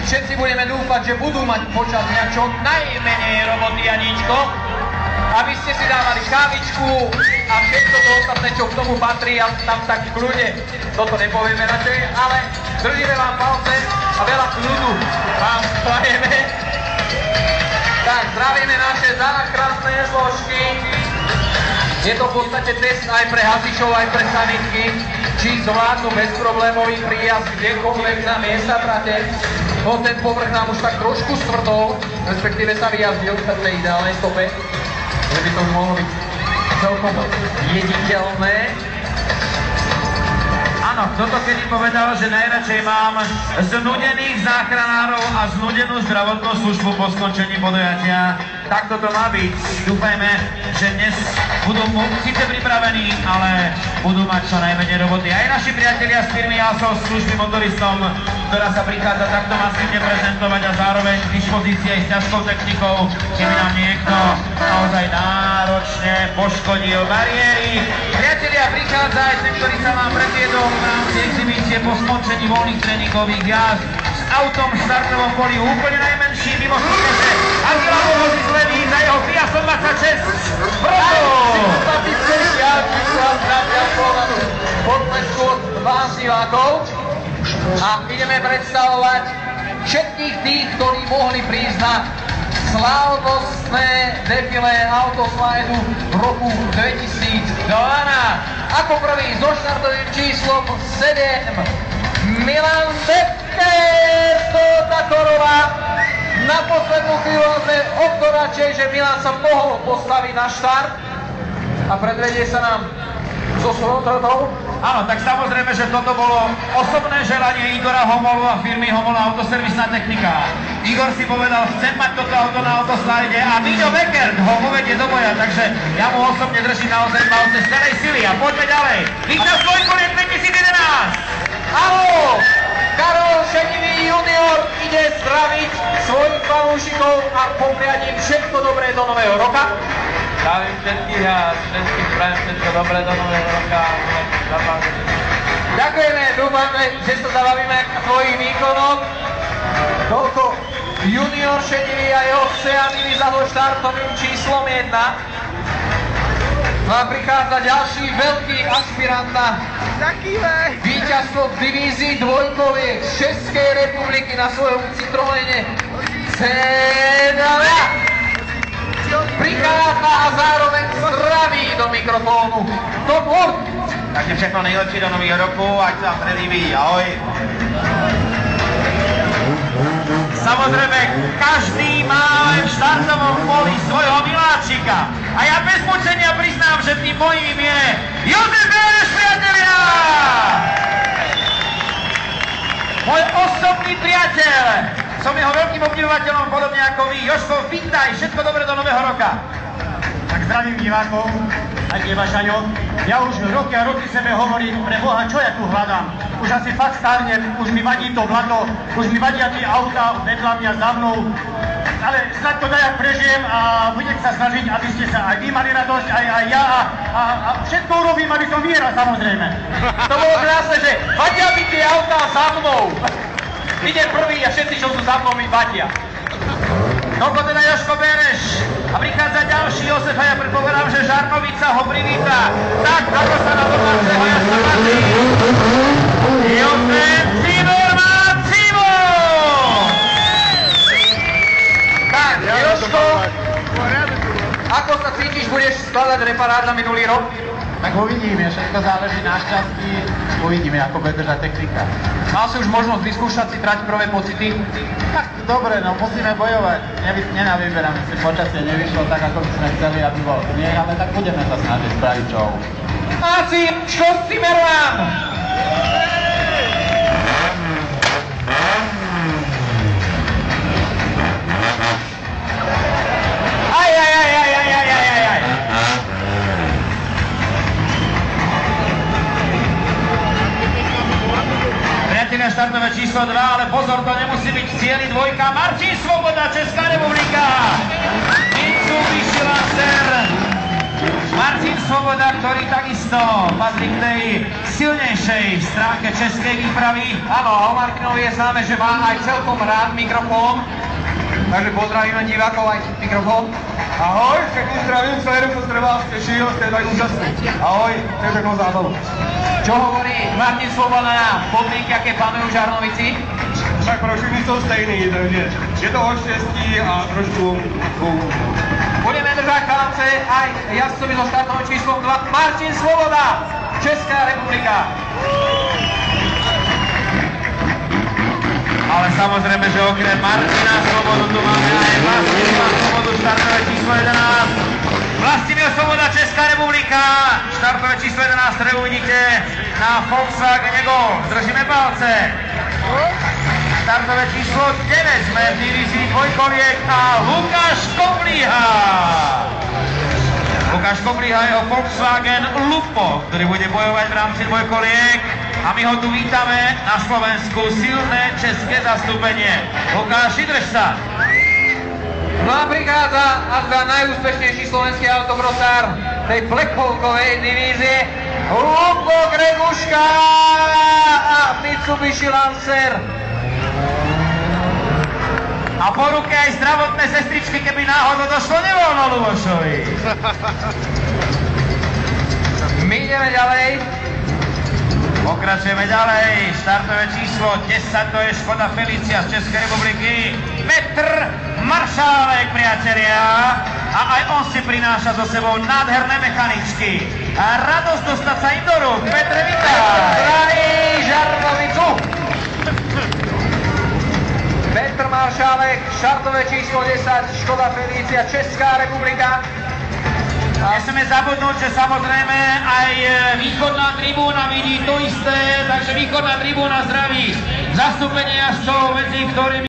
Všetci budeme dúfať, že budú mať počas dňa čo najmenej roboty, Janíčko. Aby ste si dávali kávičku a všetko to ostatné, čo k tomu patrí, a tam tak v kľude, toto nepovieme radšej, ale držíme vám palce a veľa kľudu vám prajeme. Tak, zdravíme naše záchranné zložky. Je to v podstate test aj pre hasičov, aj pre sanitky, či zvládnu bezproblémový príjazd kdekoľvek na miesta trate. No ten povrch nám už tak trošku stvrdol, respektíve sa vyjazdil v tej ideálnej stope, že by to už mohlo byť celkom jediteľné. Áno, kto to kedy povedal, že najradšej mám znudených záchranárov a znudenú zdravotnú službu po skončení podujatia. Tak toto má byť. Dúfajme, že dnes budú síce pripravení, ale budú mať čo najmenej roboty. Aj naši priatelia z firmy ASO služby motoristom, ktorá sa prichádza takto masívne prezentovať a zároveň k dispozícii aj s ťažkou technikou, keby nám niekto naozaj náročne poškodil bariéry. Priatelia, prichádza aj ten, ktorý sa vám predviedol v rámci exhibície po skončení voľných tréningových jazd s autom v štartovom poli úplne najmenší mimo súťaže. Angela Bohozy z Levy za jeho Kia 126. Proto! Podlesku od vás divákov a ideme predstavovať všetkých tých, ktorí mohli prísť na slávnostné defilé autoslajdu v roku 2012. Ako prvý so štartovým číslom 7 Milan Becker, Toyota Corolla. Na poslednú chvíľu sme o to radšej, že Milan sa mohol postaviť na štart a predvedie sa nám so svojou trhodou. Áno, tak samozrejme, že toto bolo osobné želanie Igora Homolu a firmy Homola Autoservisná technika. Igor si povedal, chcem mať toto auto na autoslajde a Miňo Becker ho povedie do boja, takže ja mu osobne držím naozaj palce z celej sily a poďme ďalej. Víťaz Dvojkoliek 2011! Áno! Karol Šedivý junior ide zdraviť svojich fanúšikov a popriať im všetko dobré do nového roka. Zdravím všetkých a všetkým prajem všetko dobré do nového roka. Ďakujeme, dúfame, že sa zabavíme k tvojich výkonoch. Toľko junior Šedivý a jeho Seamini za so štartovým číslom 1. No a prichádza ďalší veľký aspirant na víťazstvo v divízii dvojkoviek z Českej republiky na svojom Citroene C2. Prichádza a zároveň zdraví do mikrofónu Top Work. Takže všechno nejlepší do nového roku, ať sa vám predíví. Ahoj. Samozrejme, každý má v štartovom poli svojho miláčika. A ja bez mučenia priznám, že tým mojím je Jozef Bereš, priatelia! Môj osobný priateľ. Som jeho veľkým obdivovateľom, podobne ako vy. Jožko, vítaj, všetko dobré do nového roka. Tak zdravím divákov, aj teba, Šaňo. Ja už roky a roky sebe hovorím, pre Boha, čo ja tu hľadám. Už asi fakt starnem, už mi vadí to blato, už mi vadia tie auta vedľa mňa za mnou. Ale snad to dajak prežijem a budem sa snažiť, aby ste sa aj vy mali radosť, aj ja a všetko urobím, aby som vyhral, samozrejme. To bolo krásne, že vadia mi tie autá za mnou. Idem prvý a všetci, čo sú za mnou, mi vadia. Toľko teda Jožko Bereš. A prichádza ďalší Jozef a ja predpokladám, že Žarnovica ho privíta. Tak, ako sa na domáceho jazdca patrí. Jozef Zimmerman Simon! Tak, Jožko, ako sa cítiš, budeš skladať reparát na minulý rok? Tak uvidíme, všetko záleží na šťastí, uvidíme, ako bude držať technika. Mal si už možnosť vyskúšať si trať prvé pocity? Tak dobre, no musíme bojovať. Nenavyberáme si, počasie nevyšlo tak, ako by sme chceli, aby bol sneh, ale tak budeme sa snažiť spraviť show. Asi, čo si Merlan? Štartové číslo 2, ale pozor, to nemusí byť cieli dvojka. Martin Svoboda, Česká republika. Mitsubishi Lancer. Martin Svoboda, ktorý takisto patrí k tej silnejšej stránke českej výpravy. Áno, a o Martinovi je známe, že má aj celkom rád mikrofón. Takže pozdravíme divákov aj mikrofón. Ahoj, všechny zdravím, celý rok se vás těšil, jste tady úžasný. Ahoj, to je peknou zábavu. Čo hovorí Martin Svoboda na podmienky, aké panujú v Žarnovici? Tak pro všechny jsou stejný, takže je to o štěstí a trošku Budeme držať palce aj jazdcovi so štartovým číslom 2. Martin Svoboda, Česká republika. Ale samozrejme, že okrem Martina Svobodu tu máme aj Vlastimila Svobodu, štartové číslo 11. Vlastimil Svoboda, Česká republika, štartové číslo 11, ktoré uvidíte na Volkswagene Golf. Držíme palce. Štartové číslo 9 sme v divízii dvojkoliek a Lukáš Koblíha. Lukáš Koblíha, jeho Volkswagen Lupo, ktorý bude bojovať v rámci dvojkoliek. A my ho tu vítame na Slovensku, silné české zastúpenie. Lukáš, vydrž sa. No a prichádza azda najúspešnejší slovenský autokrosár tej Plekovkovej divízie Lupo Greguška a Mitsubishi Lancer. A po ruke aj zdravotné sestričky, keby náhodou došlo nevoľno Lubošovi. My ideme ďalej. Pokračujeme ďalej. Štartové číslo 10, to je Škoda Felicia z Českej republiky. Petr Maršálek, priatelia. A aj on si prináša so sebou nádherné mechaničky. A radosť dostať sa im do rúk. Petr, vítaj. Zdraví Žarnovicu. Petr Maršálek, štartové číslo 10, Škoda Felicia, Česká republika. Nesmieme zabudnúť, že samozrejme aj východná tribúna vidí to isté, takže východná tribúna zdraví zastúpenie jazdcov, medzi ktorými